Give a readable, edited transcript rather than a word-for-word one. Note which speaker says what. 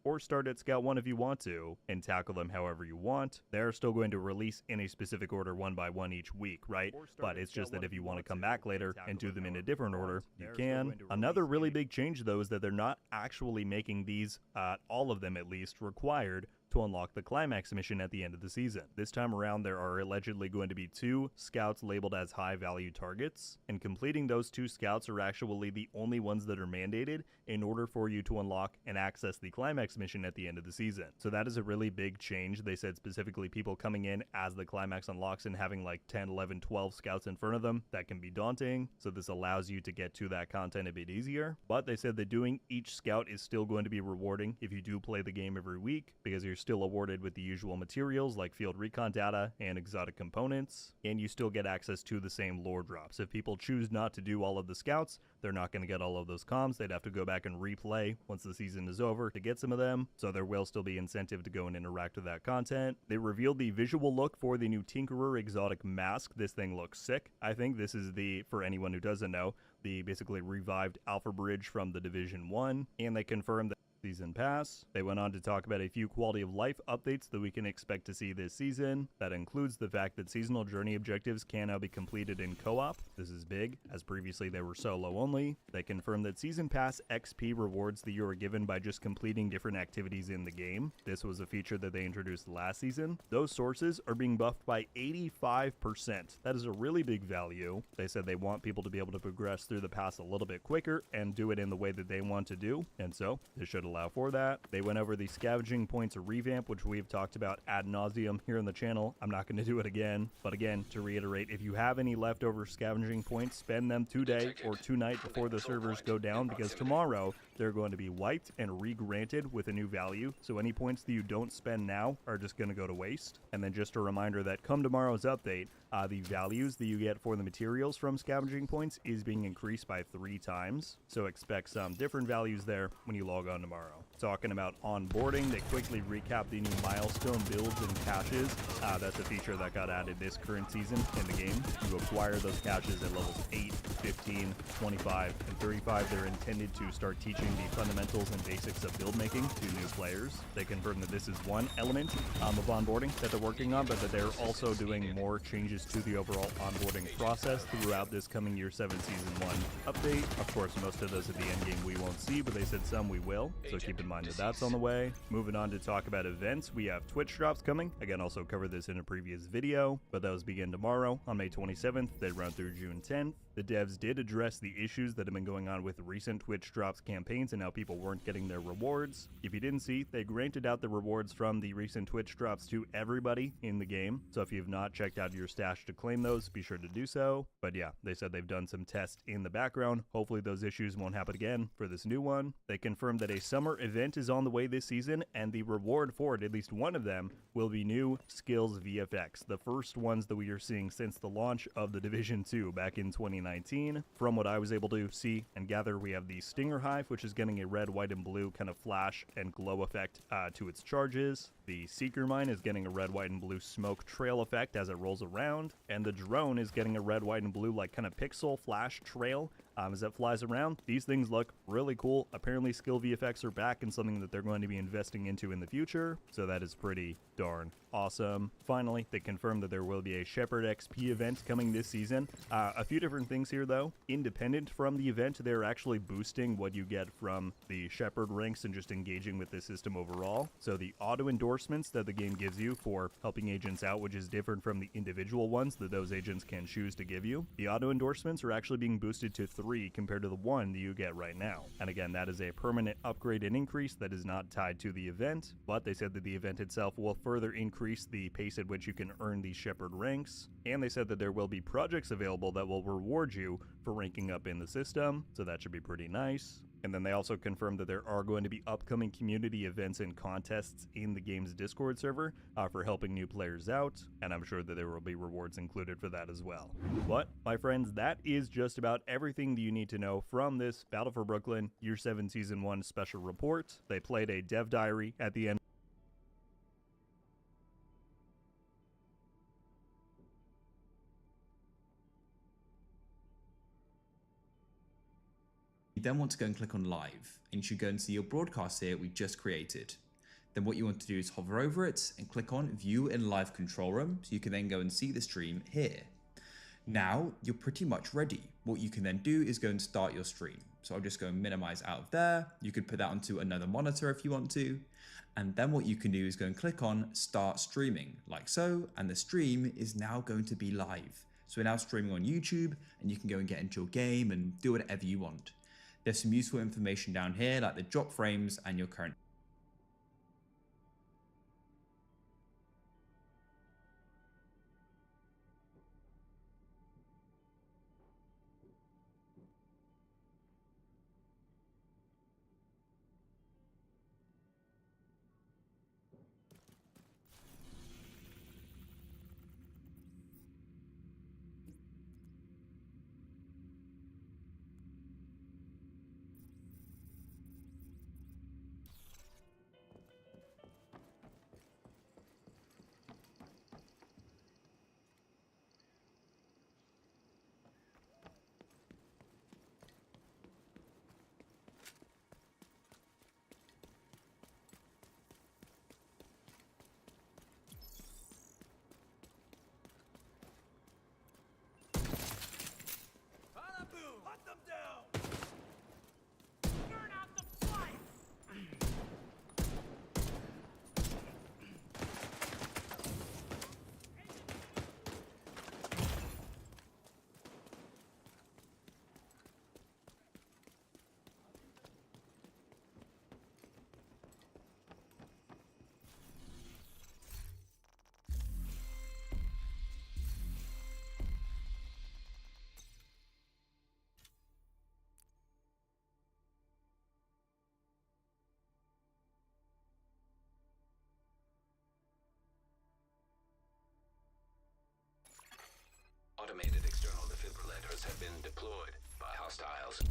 Speaker 1: or start at Scout 1 if you want to, and tackle them however you want. They're still going to release in a specific order one by one each week, right? But it's just that if you want to come back later and do them in a different order, you can. Another really big change though is that they're not actually making these, all of them at least, required to unlock the climax mission at the end of the season. This time around, there are allegedly going to be 2 scouts labeled as high value targets, and completing those 2 scouts are actually the only ones that are mandated in order for you to unlock and access the climax mission at the end of the season. So that is a really big change. They said specifically people coming in as the climax unlocks and having like 10, 11, 12 scouts in front of them, that can be daunting. So this allows you to get to that content a bit easier. But they said that doing each scout is still going to be rewarding if you do play the game every week, because you're still awarded with the usual materials like field recon data and exotic components, and you still get access to the same lore drops. If people choose not to do all of the scouts, they're not going to get all of those comms. They'd have to go back and replay once the season is over to get some of them, so there will still be incentive to go and interact with that content. They revealed the visual look for the new Tinkerer exotic mask. This thing looks sick. I think this is the, for anyone who doesn't know, the basically revived Alpha Bridge from the Division 1, and they confirmed that season pass. They went on to talk about a few quality of life updates that we can expect to see this season. That includes the fact that seasonal journey objectives can now be completed in co-op. This is big, as previously they were solo only. They confirmed that season pass XP rewards that you are given by just completing different activities in the game. This was a feature that they introduced last season. Those sources are being buffed by 85%. That is a really big value. They said they want people to be able to progress through the pass a little bit quicker and do it in the way that they want to do, and so this should allow for that. They went over the scavenging points revamp, which we've talked about ad nauseum here on the channel. I'm not going to do it again, but again, to reiterate, if you have any leftover scavenging points, spend them today or tonight before the servers go down, because tomorrow they're going to be wiped and re-granted with a new value. So any points that you don't spend now are just going to go to waste. And then just a reminder that come tomorrow's update, the values that you get for the materials from scavenging points is being increased by 3 times. So expect some different values there when you log on tomorrow. Talking about onboarding, they quickly recap the new milestone builds and caches. That's a feature that got added this current season in the game. You acquire those caches at levels 8, 15, 25, and 35. They're intended to start teaching the fundamentals and basics of build making to new players. They confirmed that this is one element of onboarding that they're working on, but that they're also doing more changes to the overall onboarding process throughout this coming Year 7 Season 1 update. Of course, most of those at the end game we won't see, but they said some we will, so keep in mind that that's on the way. Moving on to talk about events, we have Twitch drops coming. Again, also covered this in a previous video, but those begin tomorrow on May 27th. They run through June 10th. The devs did address the issues that have been going on with recent Twitch drops campaigns and how people weren't getting their rewards. If you didn't see, they granted out the rewards from the recent Twitch drops to everybody in the game. So if you have not checked out your stash to claim those, be sure to do so. But yeah, they said they've done some tests in the background. Hopefully those issues won't happen again for this new one. They confirmed that a summer event is on the way this season, and the reward for it, at least one of them, will be new skills VFX, the first ones that we are seeing since the launch of the Division 2 back in 2019. From what I was able to see and gather, we have the Stinger Hive, which is getting a red, white, and blue kind of flash and glow effect to its charges. The Seeker Mine is getting a red, white, and blue smoke trail effect as it rolls around, and the drone is getting a red, white, and blue like kind of pixel flash trail as it flies around. These things look really cool. Apparently skill VFX are back and something that they're going to be investing into in the future, so that is pretty darn awesome. Finally, they confirmed that there will be a Shepherd XP event coming this season. A few different things here though. Independent from the event, they're actually boosting what you get from the Shepherd ranks and just engaging with the system overall. So the auto endorsements that the game gives you for helping agents out, which is different from the individual ones that those agents can choose to give you. The auto endorsements are actually being boosted to 3 compared to the 1 that you get right now. And again, that is a permanent upgrade and increase that is not tied to the event, but they said that the event itself will further increase the pace at which you can earn these Shepherd ranks. And they said that there will be projects available that will reward you for ranking up in the system, so that should be pretty nice. And then they also confirmed that there are going to be upcoming community events and contests in the game's Discord server for helping new players out, and I'm sure that there will be rewards included for that as well. But, my friends, that is just about everything that you need to know from this Battle for Brooklyn Year 7 Season 1 special report. They played a dev diary at the end
Speaker 2: You then want to go and click on live, and you should go and see your broadcast here we just created. Then what you want to do is hover over it and click on view in live control room, so you can then go and see the stream here. Now you're pretty much ready. What you can then do is go and start your stream. So I'll just go and minimize out of there. You could put that onto another monitor if you want to. And then what you can do is go and click on start streaming like so. And the stream is now going to be live. So we're now streaming on YouTube and you can go and get into your game and do whatever you want. There's some useful information down here like the drop frames and your current
Speaker 3: Automated external defibrillators have been deployed by hostiles.